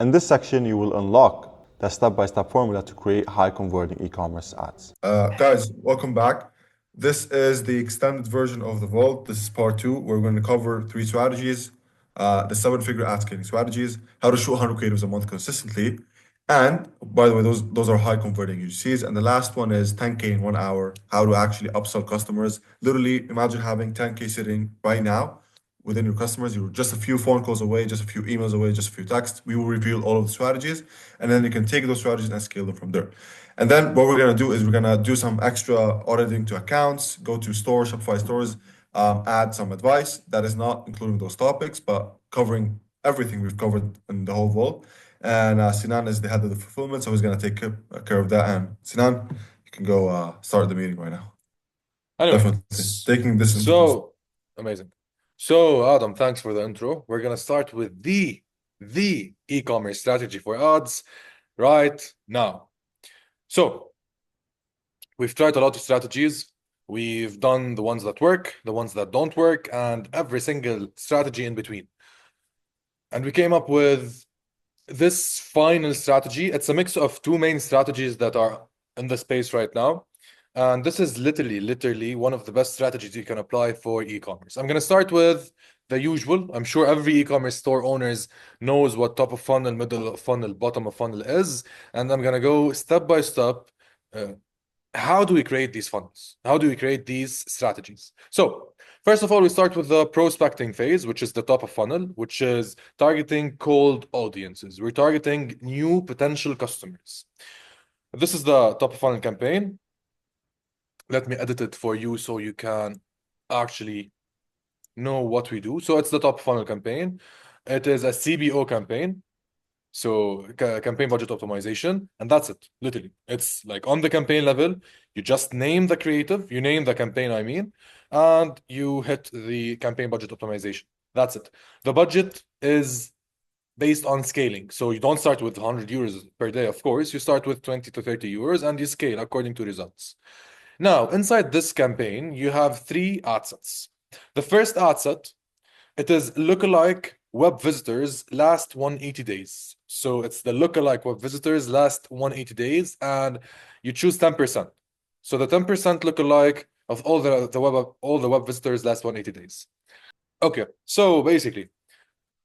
In this section, you will unlock the step-by-step formula to create high-converting e-commerce ads. Guys, welcome back. This is the extended version of the Vault. This is part two. We're going to cover three strategies, the seven-figure ad scaling strategies, how to shoot 100 creatives a month consistently, and by the way, those are high converting UGCs. And the last one is 10K in 1 hour, how to actually upsell customers. Literally, imagine having 10K sitting right now within your customers. You're just a few phone calls away, just a few emails away, just a few texts. We will reveal all of the strategies, and then you can take those strategies and scale them from there. And then what we're gonna do is we're gonna do some extra auditing to accounts, go to stores, Shopify stores, add some advice that is not including those topics, but covering everything we've covered in the whole vault. And Sinan is the head of the fulfillment, so he's gonna take care of that. And Sinan, you can go start the meeting right now. Anyway, Definitely taking this into so amazing. So Adam, thanks for the intro. We're gonna start with the e-commerce strategy for ads right now. So we've tried a lot of strategies. We've done the ones that work, the ones that don't work, and every single strategy in between. And we came up with this final strategy. It's a mix of two main strategies that are in the space right now. And this is literally one of the best strategies you can apply for e-commerce. I'm going to start with the usual. I'm sure every e-commerce store owners knows what top of funnel, middle of funnel, bottom of funnel is. And I'm going to go step by step. How do we create these funnels? How do we create these strategies? So first of all, we start with the prospecting phase, which is the top of funnel, which is targeting cold audiences. We're targeting new potential customers. This is the top of funnel campaign. Let me edit it for you so you can actually know what we do. So it's the top funnel campaign. It is a CBO campaign. So campaign budget optimization, and that's it. Literally, it's like on the campaign level, you just name the creative, you name the campaign, I mean, and you hit the campaign budget optimization. That's it. The budget is based on scaling. So you don't start with 100 euros per day, of course. You start with 20 to 30 euros and you scale according to results. Now, inside this campaign, you have three ad sets. The first ad set, it is lookalike web visitors last 180 days. So it's the lookalike web visitors last 180 days, and you choose 10%. So the 10% lookalike of all the web visitors last 180 days. Okay, so basically,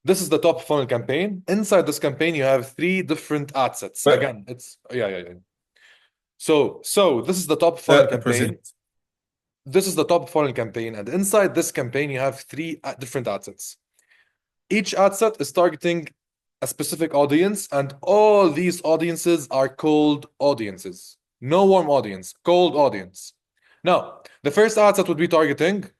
this is the top funnel campaign. Inside this campaign, you have three different ad sets. But Again, it's yeah. So this is the top funnel campaign. proceed. This is the top funnel campaign, and inside this campaign, you have three different ad sets. Each ad set is targeting a specific audience, and all these audiences are cold audiences. No warm audience, cold audience. Now, the first ad set would be targeting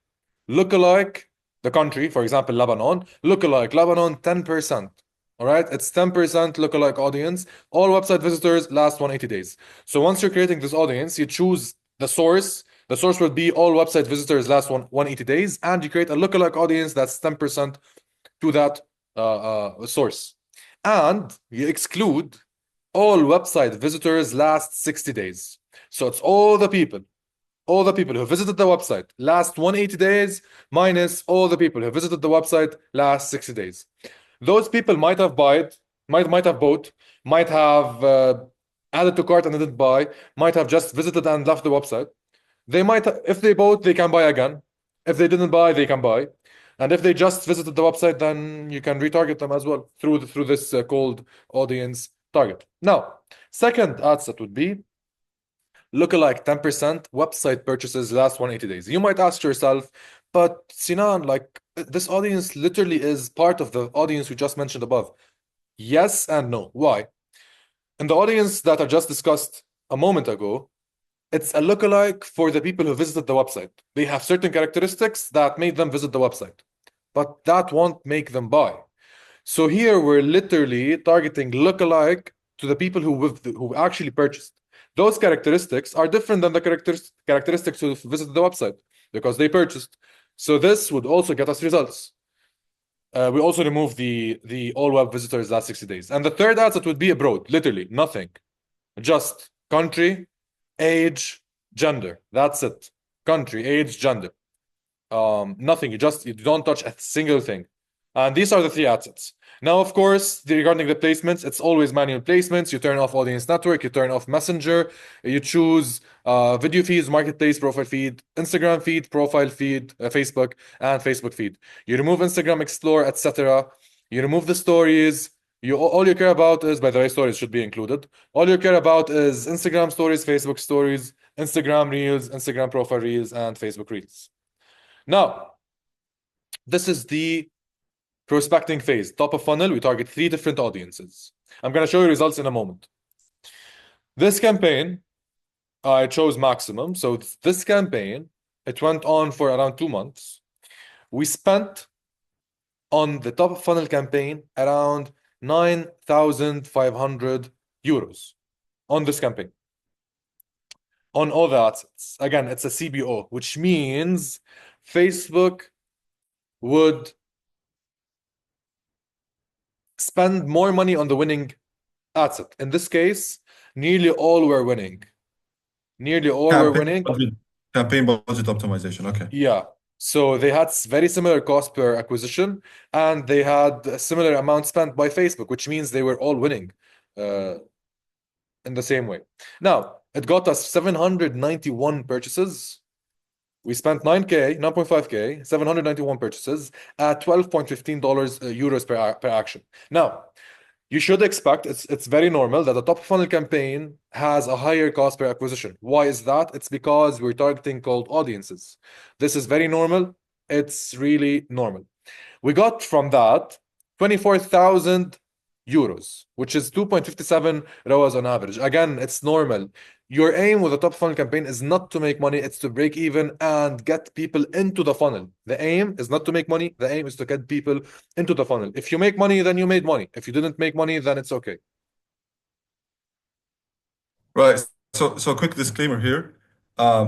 lookalike the country, for example, Lebanon. Lookalike Lebanon, 10%. All right, it's 10% lookalike audience. All website visitors last 180 days. So once you're creating this audience, you choose the source. The source would be all website visitors last 180 days, and you create a lookalike audience that's 10% to that source. And you exclude all website visitors last 60 days. So it's all the people who visited the website last 180 days minus all the people who visited the website last 60 days. Those people might have bought, might have added to cart and didn't buy, might have just visited and left the website. They might, if they bought, they can buy again. If they didn't buy, they can buy. And if they just visited the website, then you can retarget them as well through this cold audience target. Now, second ad set would be lookalike 10% website purchases last 180 days. You might ask yourself, but Sinan, like this audience literally is part of the audience we just mentioned above. Yes and no. Why? In the audience that I just discussed a moment ago, it's a lookalike for the people who visited the website. They have certain characteristics that made them visit the website, but that won't make them buy. So here we're literally targeting lookalike to the people who actually purchased. Those characteristics are different than the characteristics who visited the website because they purchased. So this would also get us results. We also remove the all web visitors last 60 days. And the third ad set would be abroad, literally nothing. Just country, age, gender. That's it. Country, age, gender. Nothing. You don't touch a single thing. And these are the three assets. Now, of course, regarding the placements, it's always manual placements. You turn off audience network, you turn off messenger, you choose video feeds, marketplace, profile feed, Instagram feed, profile feed, Facebook, and Facebook feed. You remove Instagram Explore, etc. You remove the stories. All you care about is, by the way, stories should be included. All you care about is Instagram stories, Facebook stories, Instagram Reels, Instagram profile Reels, and Facebook Reels. Now, this is the prospecting phase. Top of funnel, we target 3 different audiences. I'm going to show you results in a moment. This campaign, I chose maximum. So this campaign, it went on for around 2 months. We spent on the top of funnel campaign around 9,500 euros on this campaign. On all the assets. Again, it's a CBO, which means Facebook would spend more money on the winning asset. In this case, nearly all were winning. Nearly all were winning. Campaign budget optimization. Okay. Yeah. So they had very similar cost per acquisition, and they had a similar amount spent by Facebook, which means they were all winning in the same way. Now, it got us 791 purchases. We spent 9.5K, 791 purchases at $12.15 euros per action. Now, you should expect, it's very normal that the top funnel campaign has a higher cost per acquisition. Why is that? It's because we're targeting cold audiences. This is very normal. It's really normal. We got from that 24,000 euros, which is 2.57 ROAS on average. Again, it's normal. Your aim with a top funnel campaign is not to make money, it's to break even and get people into the funnel. The aim is not to make money, the aim is to get people into the funnel. If you make money, then you made money. If you didn't make money, then it's okay. Right. So quick disclaimer here.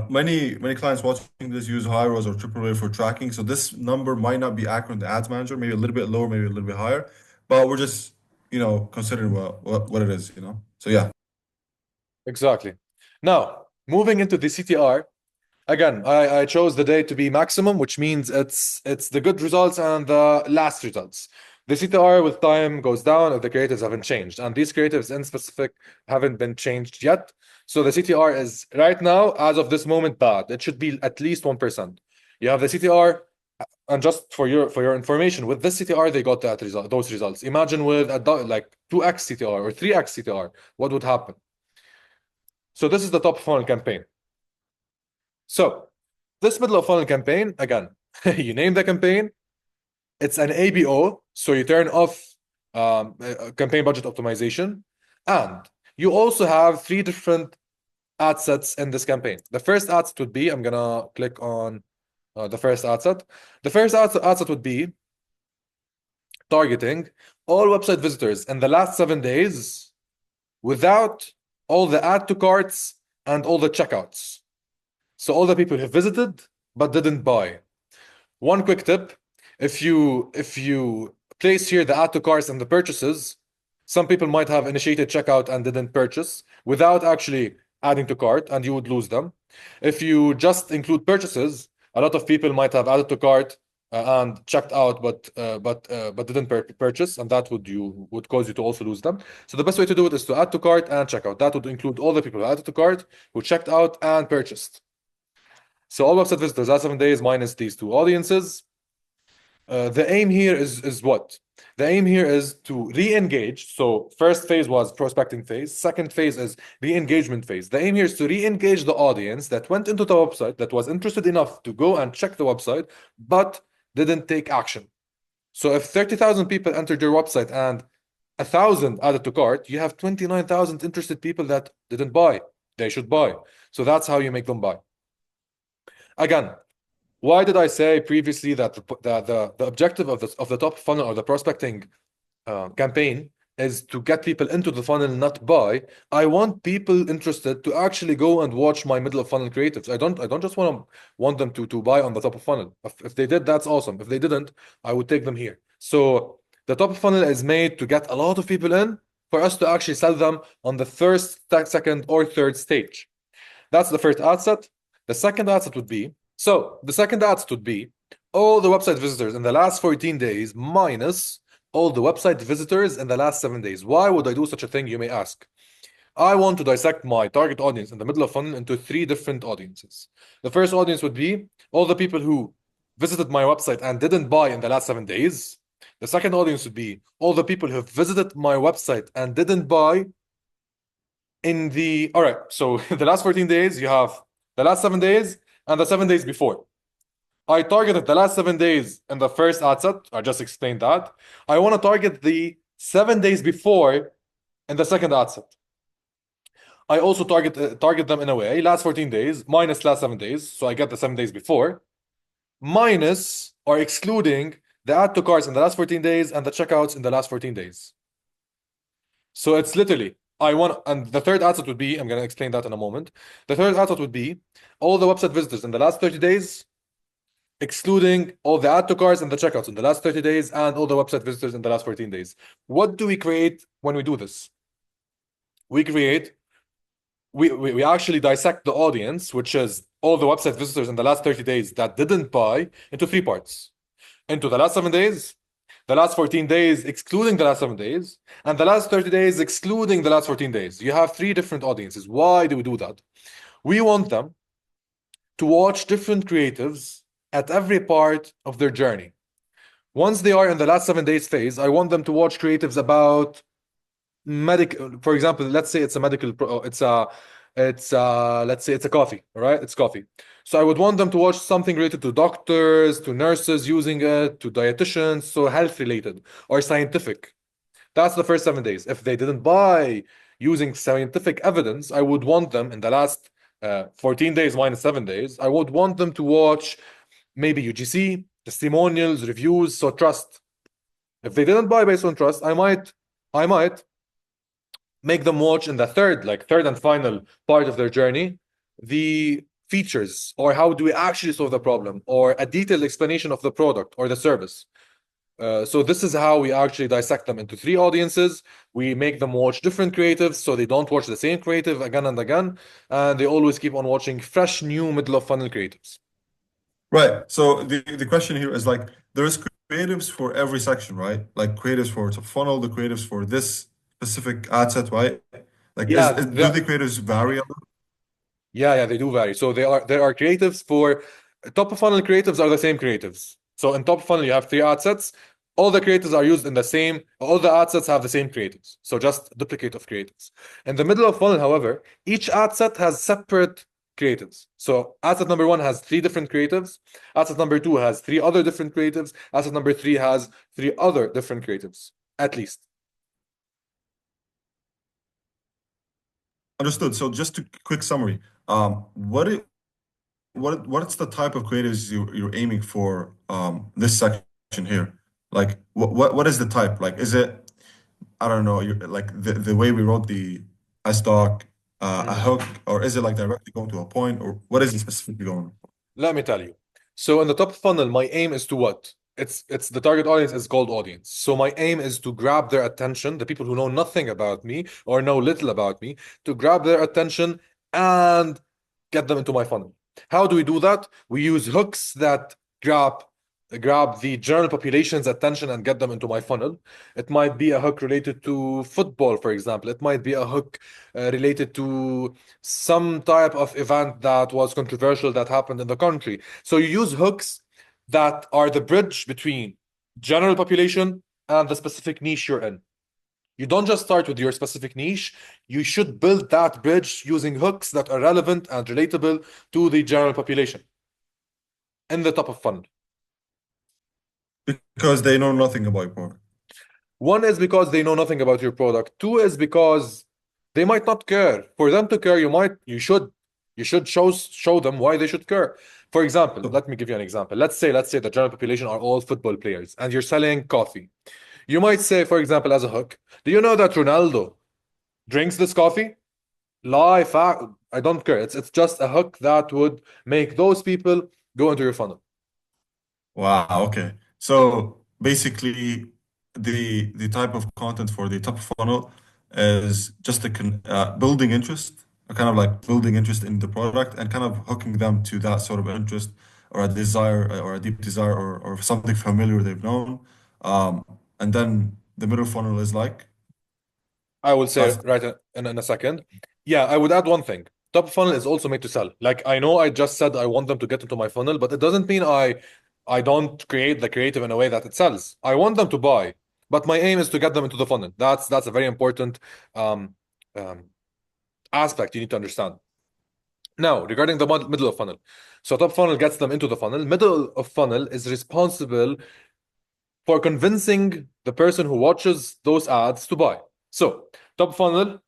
Many clients watching this use high ROAS or triple ROAS for tracking. So this number might not be accurate in the ads manager, maybe a little bit lower, maybe a little bit higher, but we're just, considering what it is, So yeah. Exactly. Now, moving into the CTR, again, I chose the day to be maximum, which means it's the good results and the last results. The CTR with time goes down if the creatives haven't changed, and these creatives in specific haven't been changed yet. So the CTR is right now, as of this moment, bad. It should be at least 1%. You have the CTR, and just for your information, with this CTR, they got those results. Imagine with like 2x CTR or 3x CTR, what would happen? So this is the top funnel campaign. So this middle of funnel campaign, again, you name the campaign. It's an ABO, so you turn off campaign budget optimization. And you also have 3 different ad sets in this campaign. The first ad set would be, I'm going to click on the first ad set. The first ad set would be targeting all website visitors in the last 7 days without all the add to carts and all the checkouts. So all the people who visited but didn't buy. One quick tip, if you place here the add to carts and the purchases, some people might have initiated checkout and didn't purchase without actually adding to cart, and you would lose them. If you just include purchases, a lot of people might have added to cart and checked out, but didn't purchase, and that would cause you to also lose them. So the best way to do it is to add to cart and checkout. That would include all the people who added to cart, who checked out and purchased. So all website visitors last 7 days minus these 2 audiences. The aim here is what? The aim here is to re-engage. So first phase was prospecting phase. Second phase is re-engagement phase. The aim here is to re-engage the audience that went into the website, that was interested enough to go and check the website, but didn't take action. So if 30,000 people entered your website and 1,000 added to cart, you have 29,000 interested people that didn't buy. They should buy. So that's how you make them buy. Again, why did I say previously that the objective of the top funnel or the prospecting campaign is to get people into the funnel, not buy? I want people interested to actually go and watch my middle of funnel creatives. I don't just want them to buy on the top of funnel. If they did, that's awesome. If they didn't, I would take them here. So the top of funnel is made to get a lot of people in for us to actually sell them on the first, second, or third stage. That's the first ad set. The second ad set would be, all the website visitors in the last 14 days minus all the website visitors in the last 7 days. Why would I do such a thing, you may ask? I want to dissect my target audience in the middle of funnel into three different audiences. The first audience would be all the people who visited my website and didn't buy in the last 7 days. The second audience would be all the people who have visited my website and didn't buy in the, all right, so the last 14 days, you have the last 7 days and the 7 days before. I targeted the last 7 days in the first ad set. I just explained that. I want to target the 7 days before in the second ad set. I also target them in a way, last 14 days minus last 7 days. So I get the 7 days before, minus or excluding the add to carts in the last 14 days and the checkouts in the last 14 days. So it's literally, and the third ad set would be, I'm going to explain that in a moment. The third ad set would be all the website visitors in the last 30 days, excluding all the add to carts and the checkouts in the last 30 days and all the website visitors in the last 14 days. What do we create when we do this? We actually dissect the audience, which is all the website visitors in the last 30 days that didn't buy, into three parts. Into the last 7 days, the last 14 days excluding the last 7 days, and the last 30 days excluding the last 14 days. You have three different audiences. Why do we do that? We want them to watch different creatives at every part of their journey. Once they are in the last 7 days phase, I want them to watch creatives about medical, for example, let's say it's a medical, let's say it's a coffee, all right? It's coffee. So I would want them to watch something related to doctors, to nurses using it, to dietitians, so health related or scientific. That's the first 7 days. If they didn't buy using scientific evidence, I would want them in the last 14 days minus 7 days, I would want them to watch maybe UGC, testimonials, reviews, so trust. If they didn't buy based on trust, I might make them watch in the third and final part of their journey, the features, or how do we actually solve the problem, or a detailed explanation of the product or the service. So this is how we actually dissect them into three audiences. We make them watch different creatives so they don't watch the same creative again and again, and they always keep on watching fresh, new middle of funnel creatives. Right. So the question here is like there's creatives for every section, right? Like creatives for top funnel, the creatives for this specific ad set, right? Like do the creatives vary a lot? Yeah, they do vary. So there are creatives for top of funnel. Creatives are the same creatives. So in top of funnel, you have three ad sets. All the creatives are used in the same, all the ad sets have the same creatives. So just duplicate of creatives. In the middle of funnel, however, each ad set has separate creatives. So ad set number one has three different creatives. Ad set number two has three other different creatives. Ad set number three has three other different creatives, at least. Understood. So just a quick summary. What's the type of creatives you're aiming for this section here? Like what is the type? Like is it, I don't know, like the way we wrote the SDoc, a hook, or is it like directly going to a point, or what is it specifically going? Let me tell you. So in the top funnel, my aim is to what? It's the target audience is cold audience. So my aim is to grab their attention, the people who know nothing about me or know little about me, to grab their attention and get them into my funnel. How do we do that? We use hooks that grab the general population's attention and get them into my funnel. It might be a hook related to football, for example. It might be a hook related to some type of event that was controversial that happened in the country. So you use hooks that are the bridge between general population and the specific niche you're in. You don't just start with your specific niche. You should build that bridge using hooks that are relevant and relatable to the general population in the top of funnel. Because they know nothing about your product. One is because they know nothing about your product. Two is because they might not care. For them to care, you should show them why they should care. For example, let me give you an example. Let's say the general population are all football players and you're selling coffee. You might say, for example, as a hook, do you know that Ronaldo drinks this coffee? Lie, fact, I don't care. It's just a hook that would make those people go into your funnel. Wow, okay. So basically the type of content for the top funnel is just building interest, kind of like building interest in the product and kind of hooking them to that sort of interest or a desire or a deep desire or something familiar they've known. And then the middle funnel is like I will say that's right in a second. Yeah, I would add one thing. Top of funnel is also made to sell. Like I know I just said I want them to get into my funnel, but it doesn't mean I don't create the creative in a way that it sells. I want them to buy, but my aim is to get them into the funnel. That's a very important um, um, aspect you need to understand. Now, regarding the middle of funnel. So top funnel gets them into the funnel. Middle of funnel is responsible for convincing the person who watches those ads to buy. So top funnel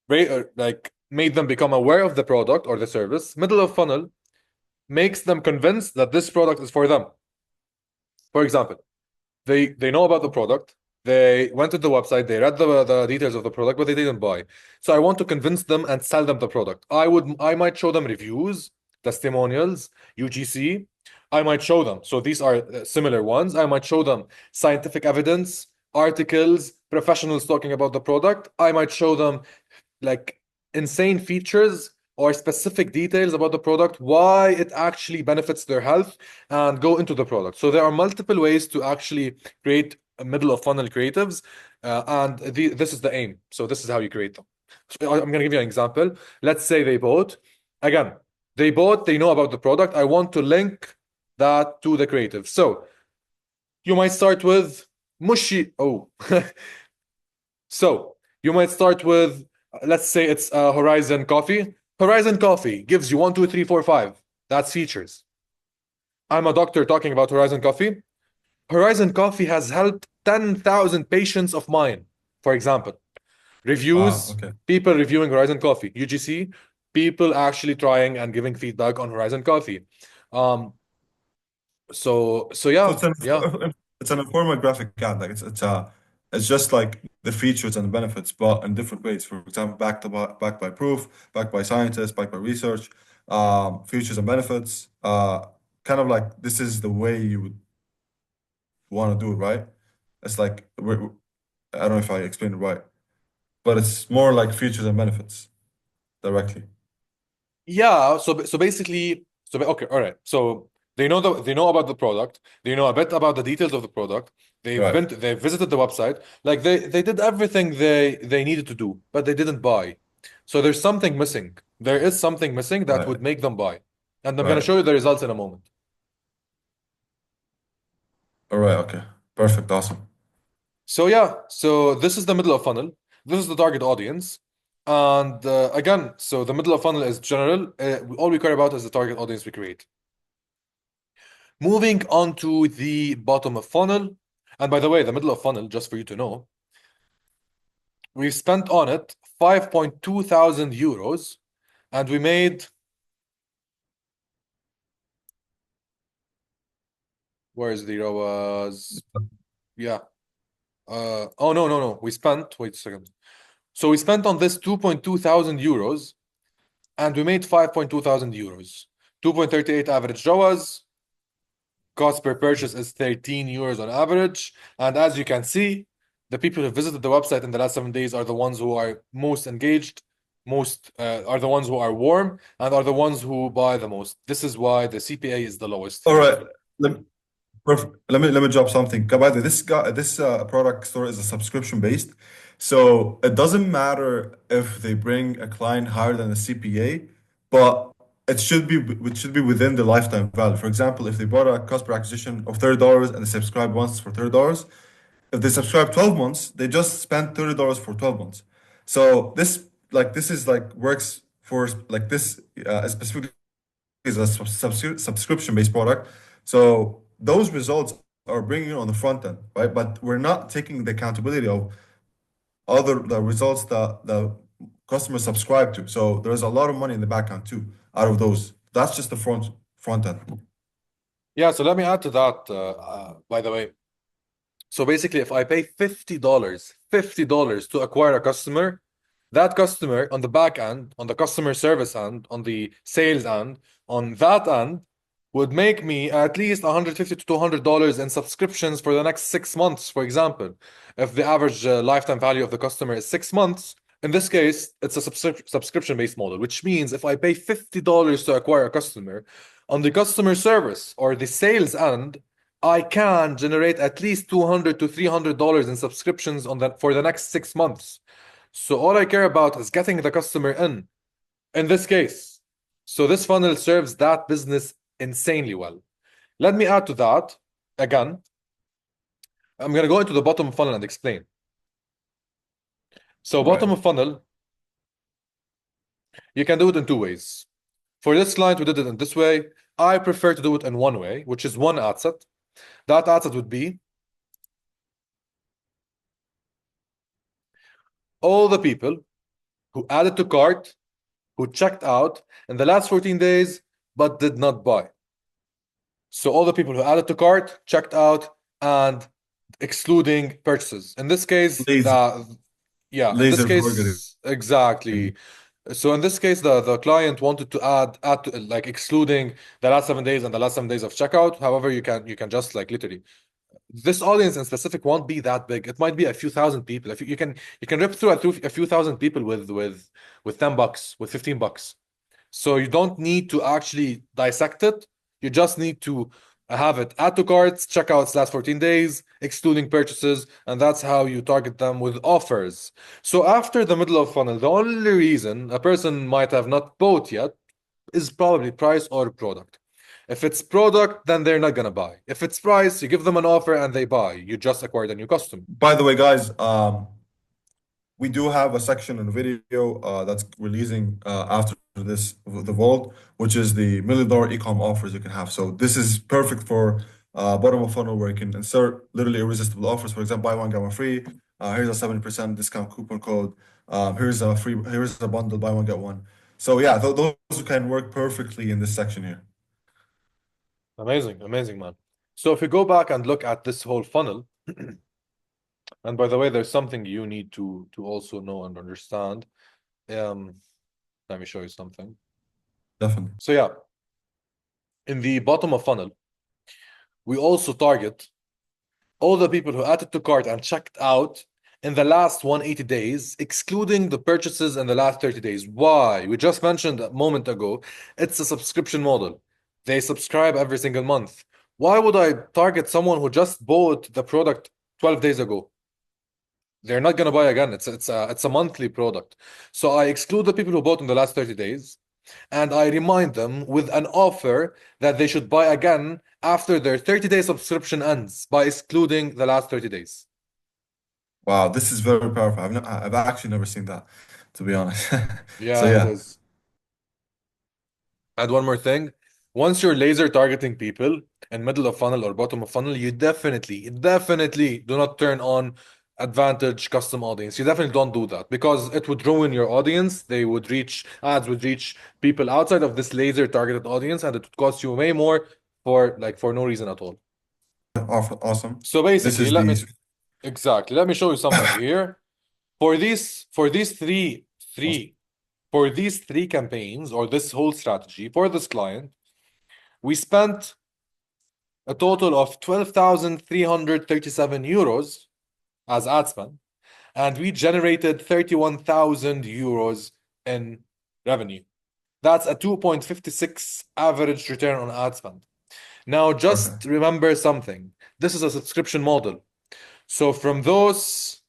like made them become aware of the product or the service. Middle of funnel makes them convinced that this product is for them. For example, they know about the product, they went to the website, they read the details of the product, but they didn't buy. So I want to convince them and sell them the product. I might show them reviews, testimonials, UGC. I might show them. So these are similar ones. I might show them scientific evidence, articles, professionals talking about the product. I might show them like insane features or specific details about the product, why it actually benefits their health, and go into the product. So there are multiple ways to actually create a middle of funnel creatives, and this is the aim. So this is how you create them. So I'm going to give you an example. Let's say they bought. Again, they bought, they know about the product. I want to link that to the creative. So you might start with mushi. Oh, so you might start with, let's say it's Horizon Coffee. Horizon Coffee gives you 1, 2, 3, 4, 5. That's features. I'm a doctor talking about Horizon Coffee. Horizon Coffee has helped 10,000 patients of mine, for example. Reviews, okay. people reviewing Horizon Coffee. UGC, people actually trying and giving feedback on Horizon Coffee. So So yeah, it's an yeah. it's an informal graphic ad. Like it's just like the features and the benefits, but in different ways. For example, backed by proof, backed by scientists, backed by research, features and benefits. Kind of like this is the way you would want to do it, right? It's like I don't know if I explained it right, but it's more like features and benefits directly. Yeah, so basically, okay, all right. So they know about the product. They know a bit about the details of the product. Right, They've visited the website. Like they did everything they needed to do, but they didn't buy. So there's something missing. There is something missing that would right, make them buy. And I'm gonna right. show you the results in a moment. All right, okay. Perfect, awesome. So yeah, so this is the middle of funnel. This is the target audience. And again, so the middle of funnel is general. All we care about is the target audience we create. Moving on to the bottom of funnel. And by the way, the middle of funnel, just for you to know, we spent on it 5.2 thousand euros and we made, where is the ROAS? Yeah. Oh, no. Wait a second. So we spent on this 2.2 thousand euros and we made 5.2 thousand euros. 2.38 average ROAS. Cost per purchase is 13 euros on average. And as you can see, the people who visited the website in the last 7 days are the ones who are most engaged, are the ones who are warm, and are the ones who buy the most. This is why the CPA is the lowest All here. right. Let, perfect. Let me drop something. By the way, this product store is a subscription based, so it doesn't matter if they bring a client higher than the CPA, but it should be within the lifetime value. For example, if they bought a cost per acquisition of $30 and they subscribe once for $30, if they subscribe 12 months, they just spent $30 for 12 months. So this is like works for like this specifically is a subscription-based product. So those results are bringing it on the front end, right? But we're not taking the accountability of the results that the customers subscribe to. So there's a lot of money in the back end too out of those. That's just the front end. Yeah, so let me add to that, by the way. So basically, if I pay $50 to acquire a customer, that customer on the back end, on the customer service end, on the sales end, on that end, would make me at least $150 to $200 in subscriptions for the next 6 months, for example. If the average lifetime value of the customer is 6 months, In this case, it's a subscription-based model, which means if I pay $50 to acquire a customer, on the customer service or the sales end, I can generate at least $200 to $300 in subscriptions for the next 6 months. So all I care about is getting the customer in this case. So this funnel serves that business insanely well. Let me add to that again. I'm going to go into the bottom funnel and explain. So bottom of funnel, you can do it in 2 ways. For this client, we did it in this way. I prefer to do it in one way, which is one ad set. That ad set would be all the people who added to cart, who checked out in the last 14 days, but did not buy. So all the people who added to cart, checked out, and excluding purchases. In this case, exactly. So in this case, the client wanted to add to, like, excluding the last 7 days and the last 7 days of checkout. However, you can just, like, literally, this audience in specific won't be that big. It might be a few thousand people. If you can rip through a few thousand people with $10, with $15. So you don't need to actually dissect it. You just need to have it add to carts, checkouts last 14 days, excluding purchases, and that's how you target them with offers. So after the middle of funnel, the only reason a person might have not bought yet is probably price or product. If it's product, then they're not gonna buy. If it's price, you give them an offer and they buy. You just acquired a new customer. By the way, guys, we do have a section in the video that's releasing after this, the vault, which is the $1 million e-com offers you can have. So this is perfect for bottom of funnel where you can insert literally irresistible offers. For example, buy one, get one free. Here's a 70% discount coupon code. Here's a bundle, buy one, get one. So yeah, those can work perfectly in this section here. Amazing, amazing, man. So if you go back and look at this whole funnel, and by the way, there's something you need to also know and understand. Let me show you something. Definitely. So yeah, in the bottom of funnel, we also target all the people who added to cart and checked out in the last 180 days, excluding the purchases in the last 30 days. Why? We just mentioned a moment ago, it's a subscription model. They subscribe every single month. Why would I target someone who just bought the product 12 days ago? They're not gonna buy again. It's a monthly product. So I exclude the people who bought in the last 30 days, and I remind them with an offer that they should buy again after their 30-day subscription ends by excluding the last 30 days. Wow, this is very powerful. I've actually never seen that, to be honest. Yeah, So it yeah, is. And one more thing, once you're laser targeting people in middle of funnel or bottom of funnel, you definitely do not turn on advantage custom audience. You definitely don't do that because it would ruin your audience. Ads would reach people outside of this laser targeted audience, and it would cost you way more for no reason at all. awesome. So This basically, is let me show you something here. For these three campaigns or this whole strategy for this client, we spent a total of 12,337 euros as ad spend, and we generated 31,000 euros in revenue. That's a 2.56 average return on ad spend. Now, just remember something. This is a subscription model. So from those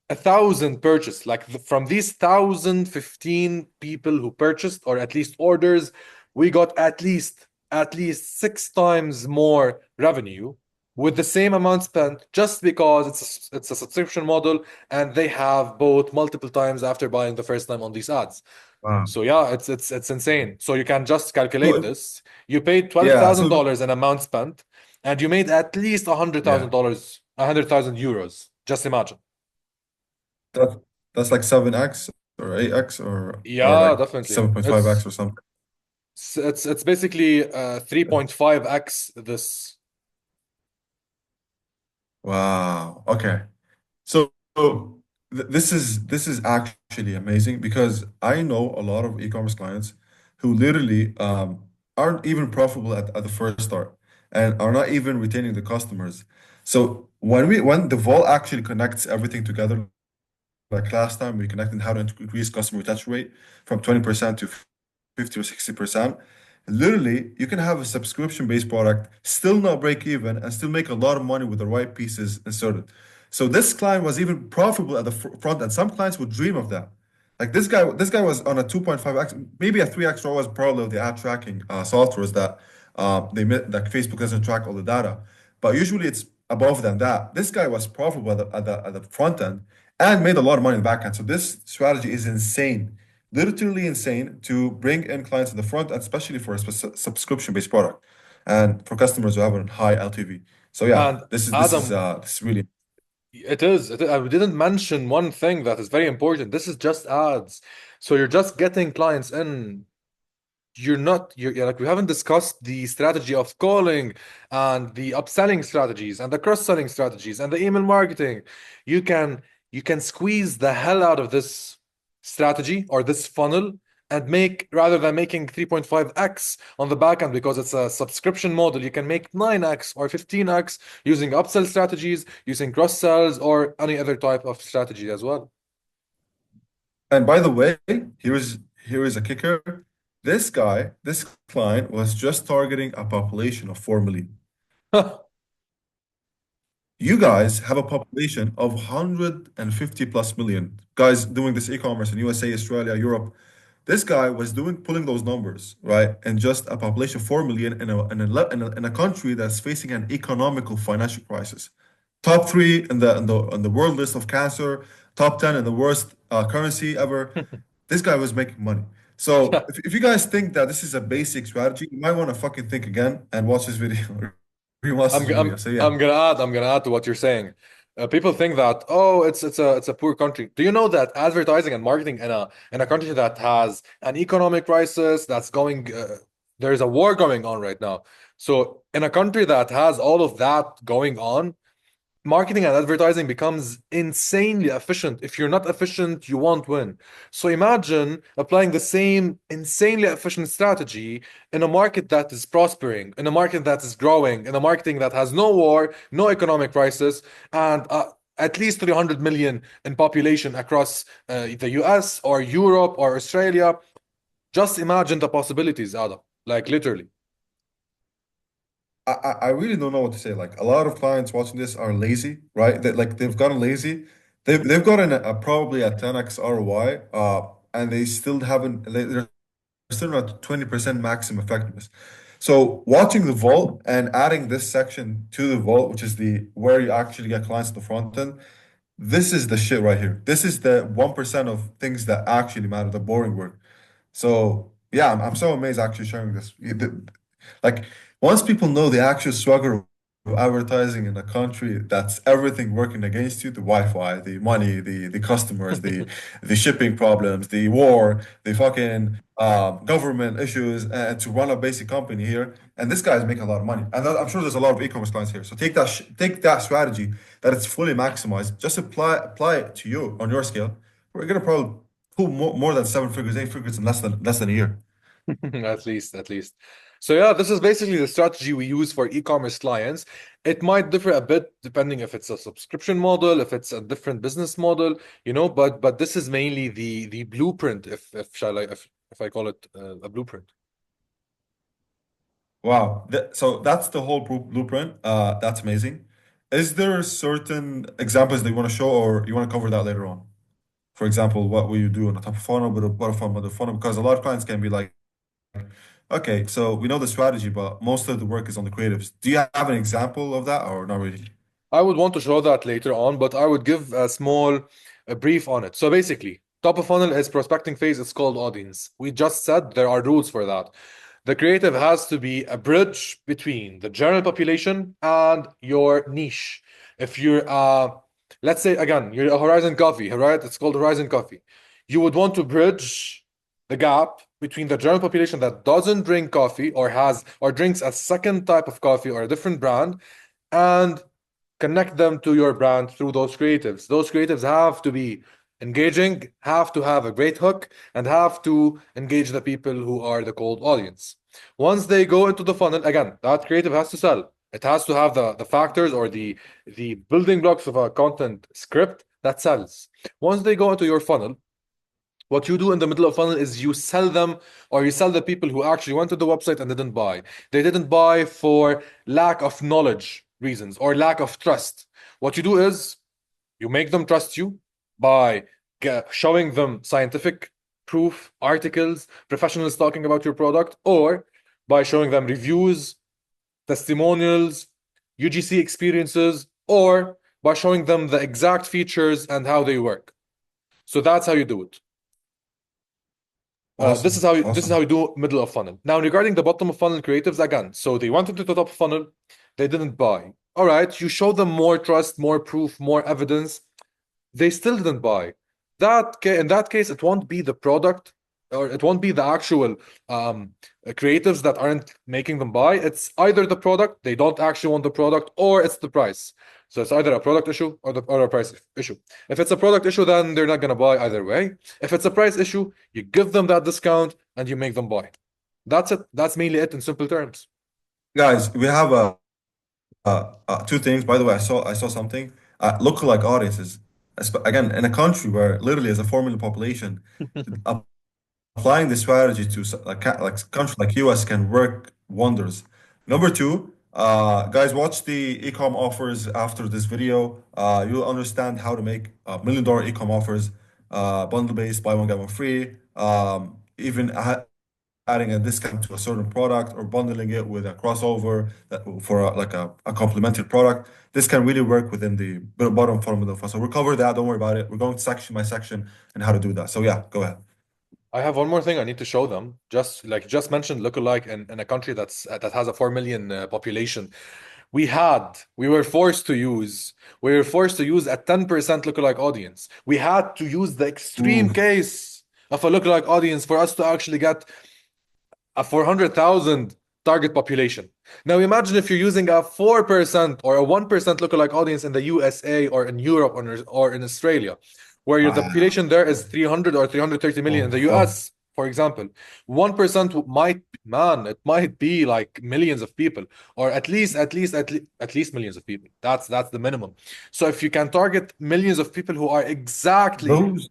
1,000 purchased, from these 1,015 people who purchased or at least orders, we got at least 6 times more revenue with the same amount spent, just because it's a subscription model and they have bought multiple times after buying the first time on these ads. Wow. So yeah, it's insane. So you can just calculate So- this. You paid Yeah, $12,000 in amount spent, and you made at least $100,000, 100,000 euros. Just imagine. that's like 7x or 8x or Yeah, like definitely. 7.5x or something. It's basically 3.5x this. Wow. Okay. So this is actually amazing because I know a lot of e-commerce clients who literally aren't even profitable at the first start and are not even retaining the customers. So when the vault actually connects everything together like last time we connected how to increase customer retention rate from 20% to 50 or 60%. Literally, you can have a subscription-based product, still not break even, and still make a lot of money with the right pieces inserted. So this client was even profitable at the front end. Some clients would dream of that. Like this guy was on a 2.5x, maybe a 3x ROAS probably of the ad tracking softwares that that Facebook doesn't track all the data. But usually it's above than that. This guy was profitable at the front end and made a lot of money in the back end. So this strategy is insane, literally insane to bring in clients in the front end, especially for a subscription-based product and for customers who have a high LTV. So yeah, And this is Adam, really. it is. I didn't mention one thing that is very important. This is just ads. So you're just getting clients in. You're like, we haven't discussed the strategy of calling and the upselling strategies and the cross-selling strategies and the email marketing. You can you can squeeze the hell out of this strategy or this funnel and make, rather than making 3.5x on the back end because it's a subscription model, you can make 9x or 15x using upsell strategies, using cross sells, or any other type of strategy as well. And by the way, here is a kicker. This client was just targeting a population of 4 million. You guys have a population of 150 plus million guys doing this e-commerce in USA, Australia, Europe. This guy was pulling those numbers, right? And just a population of 4 million in a country that's facing an economical financial crisis. Top three in the world list of cancer, top 10 in the worst currency ever. This guy was making money. So if you guys think that this is a basic strategy, you might want to fucking think again and watch this video. Rewatch I'm this video. So yeah. I'm gonna add to what you're saying. People think that, oh, it's a poor country. Do you know that advertising and marketing in a country that has an economic crisis that's going, there's a war going on right now. So in a country that has all of that going on, marketing and advertising becomes insanely efficient. If you're not efficient, you won't win. So imagine applying the same insanely efficient strategy in a market that is prospering, in a market that is growing, in a marketing that has no war, no economic crisis, and at least 300 million in population across the US or Europe or Australia. Just imagine the possibilities, Adam. Like literally. I really don't know what to say. Like a lot of clients watching this are lazy, right? They've gotten lazy. They've gotten probably a 10x ROI, and they still haven't. They're still at 20% maximum effectiveness. So watching the vault and adding this section to the vault, which is the where you actually get clients at the front end, this is the shit right here. This is the 1% of things that actually matter, the boring work. So yeah, I'm so amazed actually sharing this. Like once people know the actual struggle of advertising in a country that's everything working against you, the Wi-Fi, the money, the customers, the shipping problems, the war, the fucking government issues, and to run a basic company here. And this guy is making a lot of money. And I'm sure there's a lot of e-commerce clients here. So take that strategy that it's fully maximized, just apply it to you on your scale. We're gonna probably pull more than 7 figures, 8 figures in less than a year. At least. So yeah, this is basically the strategy we use for e-commerce clients. It might differ a bit depending if it's a subscription model, if it's a different business model, but this is mainly the blueprint, if I call it a blueprint. Wow. So that's the whole blueprint. That's amazing. Is there certain examples that you want to show, or you want to cover that later on? For example, what will you do on the top of funnel, with a bottom of the funnel? Because a lot of clients can be like, okay, so we know the strategy, but most of the work is on the creatives. Do you have an example of that, or not really? I would want to show that later on, but I would give a brief on it. So basically, top of funnel is prospecting phase. It's called audience. We just said there are rules for that. The creative has to be a bridge between the general population and your niche. If you're, let's say again, you're a Horizon Coffee, right? It's called Horizon Coffee. You would want to bridge the gap between the general population that doesn't drink coffee or drinks a second type of coffee or a different brand, and connect them to your brand through those creatives. Those creatives have to be engaging, have to have a great hook, and have to engage the people who are the cold audience. Once they go into the funnel, again, that creative has to sell. It has to have the factors or the building blocks of a content script that sells. Once they go into your funnel, what you do in the middle of funnel is you sell them, or you sell the people who actually went to the website and didn't buy. They didn't buy for lack of knowledge reasons or lack of trust. What you do is you make them trust you by showing them scientific proof, articles, professionals talking about your product, or by showing them reviews, testimonials, UGC experiences, or by showing them the exact features and how they work. So that's how you do it. This is how you do middle of funnel. Now, regarding the bottom of funnel creatives, again, so they went into the top funnel, they didn't buy. All right, you show them more trust, more proof, more evidence. They still didn't buy. In that case, it won't be the product, or it won't be the actual creatives that aren't making them buy. It's either the product, they don't actually want the product, or it's the price. So it's either a product issue or a price issue. If it's a product issue, then they're not going to buy either way. If it's a price issue, you give them that discount and you make them buy. That's it. That's mainly it in simple terms. Guys, we have two things. By the way, I saw something. Lookalike audiences, again, in a country where literally as a 4 million population, applying this strategy to like country like US can work wonders. Number two, guys, watch the ecom offers after this video. You'll understand how to make $1 million ecom offers, bundle based, buy one get one free. Even adding a discount to a certain product or bundling it with a crossover for a complementary product. This can really work within the bottom funnel, middle funnel. So we'll cover that. Don't worry about it. We're going section by section and how to do that. So yeah, go ahead. I have one more thing I need to show them. Just mentioned lookalike in a country that has a 4 million population. We were forced to use a 10% lookalike audience. We had to use the extreme case of a lookalike audience for us to actually get a 400,000 target population. Now imagine if you're using a 4% or a 1% lookalike audience in the USA or in Europe or in Australia, where the population there is 300 or 330 million. In the US, for example, 1% it might be like millions of people, or at least millions of people. That's the minimum. So if you can target millions of people who are exactly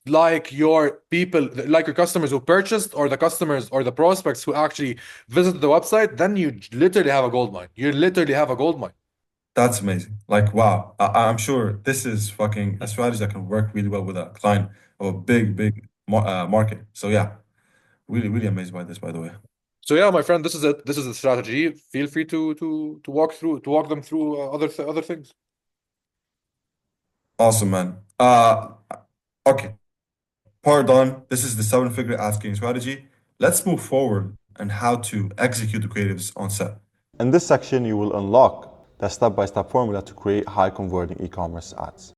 like your people, like your customers who purchased, or the customers or the prospects who actually visited the website, then you literally have a gold mine. You literally have a gold mine. That's amazing. Like, wow. I'm sure this is fucking a strategy that can work really well with a client of a big market. So yeah, really, really amazed by this, by the way. So yeah, my friend, this is it. This is the strategy. Feel free to walk them through other things. Awesome, man. Okay. Part done. This is the 7-figure asking strategy. Let's move forward and how to execute the creatives on set. In this section, you will unlock the step-by-step formula to create high-converting e-commerce ads.